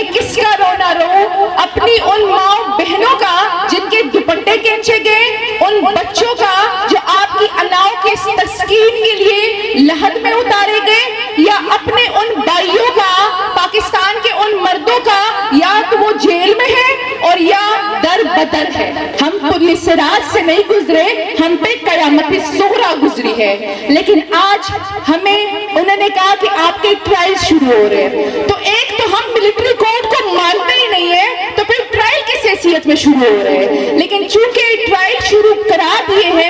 میں کس کا رونا رو، اپنی ان ماں بہنوں کا جن کے دوپٹے کھینچے گئے، ان بچوں کا جو آپ کی اناؤں کے تسکین کے لیے لحد میں اتارے گئے، یا اپنے ان بھائیوں کا، پاکستان کے ان مردوں کا، یا تو وہ جیل میں ہے اور یا در بدر ہے۔ ہم پولیس راج سے نہیں گزرے، ہم پہ قیامت صغریٰ گزری ہے، لیکن آج ہمیں انہوں نے کہا کہ آپ کے ٹرائل شروع ہو رہے ہیں، تو ایک تو ہم ملٹری کورٹ کو مانتے ہی نہیں ہیں، تو پھر ٹرائل کس حیثیت میں شروع ہو رہے ہیں؟ لیکن چونکہ ٹرائل شروع کرا دیے ہیں،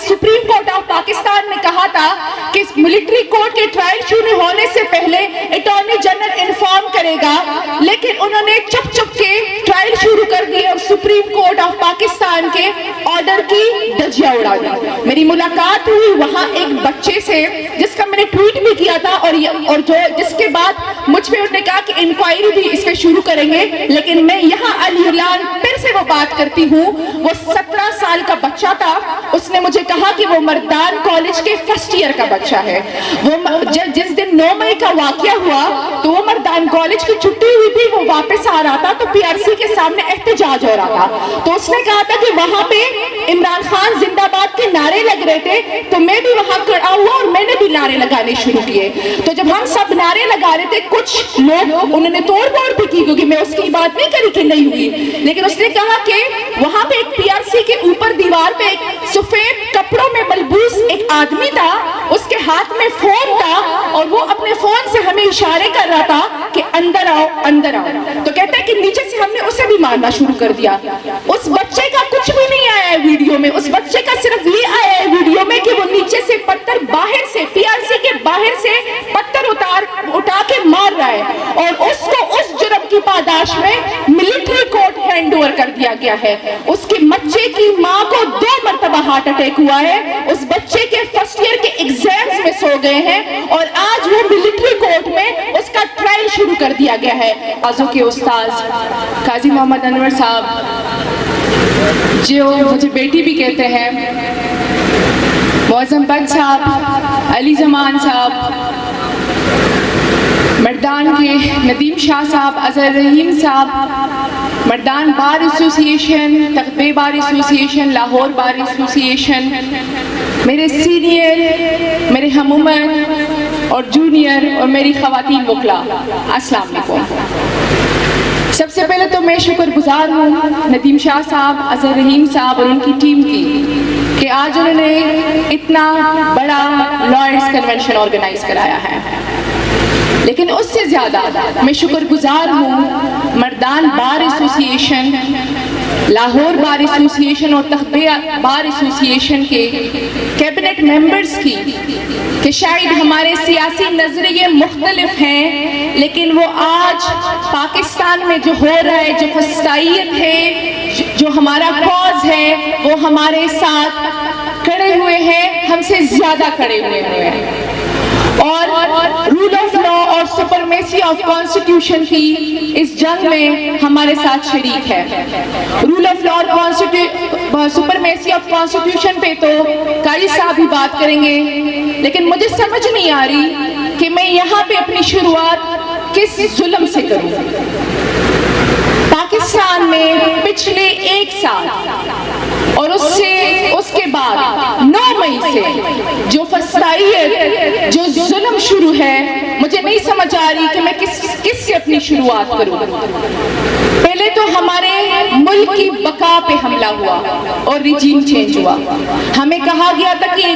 سپریم کورٹ آف پاکستان نے کہا تھا کہ ملٹری کورٹ کے ٹرائل شروع ہونے سے پہلے اٹارنی جنرل انفارم کرے گا، لیکن انہوں نے چپ چپ کے ٹرائل شروع کر دی اور سپریم کورٹ آف پاکستان کے آرڈر کی دھجیاں اڑا دی۔ میری ملاقات ہوئی وہاں ایک بچے سے جس کا میں نے ٹویٹ بھی کیا تھا، اور جو جس کے بعد مجھ پہ انہوں نے کہا کہ انکوائری بھی اس پہ شروع کریں گے، لیکن میں یہاں علی اعلان پھر سے وہ بات کرتی ہوں۔ وہ 17 سال کا بچہ تھا، اس نے مجھے کہا کہ وہ مردان کالج کے فرسٹ ایئر کا بچہ ہے۔ وہ جس دن 9 مئی کا واقعہ ہوا تو وہ مردان کالج کی چھٹی ہوئی تھی، وہ واپس آ رہا تھا تو پی آر سی کے سامنے احتجاج ہو رہا تھا، تو اس نے کہا تھا کہ وہاں پہ عمران خان زندہ باد کے نعرے لگ رہے تھے، تو میں بھی وہاں کھڑا ہوا اور میں نے بھی نعرے لگانے شروع کیے۔ تو جب ہم سب نعرے لگا رہے تھے، کچھ لوگ انہوں نے توڑ پھوڑ بھی کی، کیونکہ میں اس کی بات نہیں کری کہ نہیں ہوئی، لیکن اس نے کہا کہ وہاں پہ ایک پی آر سی کے اوپر دیوار پہ ایک سفید کپڑوں میں ملبوس ایک آدمی تھا، اس کے ہاتھ میں فون تھا اور وہ اپنے فون سے ہمیں اشارے کر رہا تھا کہ اندر آؤ اندر آؤ۔ تو کہتا ہے کہ نیچے سے ہم نے اسے بھی مارنا شروع کر دیا۔ اس بچے کا کچھ بھی نہیں آیا ہے ویڈیو میں، اس بچے کا صرف یہ آیا ہے ویڈیو میں کہ وہ نیچے سے پتھر باہر سے پی آر سی کے باہر سے پتھر اٹھا کے مار رہا ہے، اور اس کو اس جرم کی پاداش میں ملٹری کورٹ ہینڈ اوور کر دیا گیا ہے۔ اس کے بچے کی ماں کو 2 مرتبہ ہارٹ اٹیک ہوا ہے، اس بچے کے فرسٹ ایئر کے ایگزامز میں سو گئے ہیں، اور آج وہ ملٹری کورٹ میں اس کا ٹرائل شروع کر دیا گیا ہے۔ آزو کے استاذ قاضی محمد انور صاحب، جو مجھے بیٹی بھی کہتے ہیں، معظم بٹ صاحب، علی زمان صاحب، مردان کے ندیم شاہ صاحب، اظہر رحیم صاحب، مردان بار ایسوسی ایشن، تقبے بار ایسوسی ایشن، لاہور بار ایسوسی ایشن، میرے سینئر، میرے ہم عمر اور جونیئر اور میری خواتین وکلا، السلام علیکم۔ سب سے پہلے تو میں شکر گزار ہوں ندیم شاہ صاحب، اظہر رحیم صاحب اور ان کی ٹیم کی کہ آج انہوں نے اتنا بڑا لائرز کنونشن آرگنائز کرایا ہے، لیکن اس سے زیادہ میں شکر گزار ہوں مردان بار ایسوسی ایشن، لاہور بار ایسوسی ایشن اور تقبے بار ایسوسی ایشن کے کیبنٹ ممبرز کی کہ شاید ہمارے سیاسی نظریے مختلف ہیں، لیکن وہ آج پاکستان میں جو ہو رہا ہے، جو فسطائیت ہے، جو ہمارا کاز ہے، وہ ہمارے ساتھ کھڑے ہوئے ہیں، ہم سے زیادہ کھڑے ہوئے ہیں، اور رول آف لا اور سپرمیسی آف کانسٹیٹیوشن کی اس جنگ میں ہمارے ساتھ شریک ہے۔ رول آف لا اور سپرمیسی آف کانسٹیٹیوشن پہ تو قاری صاحب بھی بات کریں گے، لیکن مجھے سمجھ نہیں آ رہی کہ میں یہاں پہ اپنی شروعات کس ظلم سے کروں۔ پاکستان میں پچھلے 1 سال اور اس کے بعد 9 مئی سے جو فسطائیت، جو ظلم شروع ہے، مجھے نہیں سمجھ آ رہی کہ میں کس سے اپنی شروعات کروں۔ پہلے تو ہمارے ملک کی بقا پہ حملہ ہوا اور ریجیم چینج ہوا، ہمیں کہا گیا تھا کہ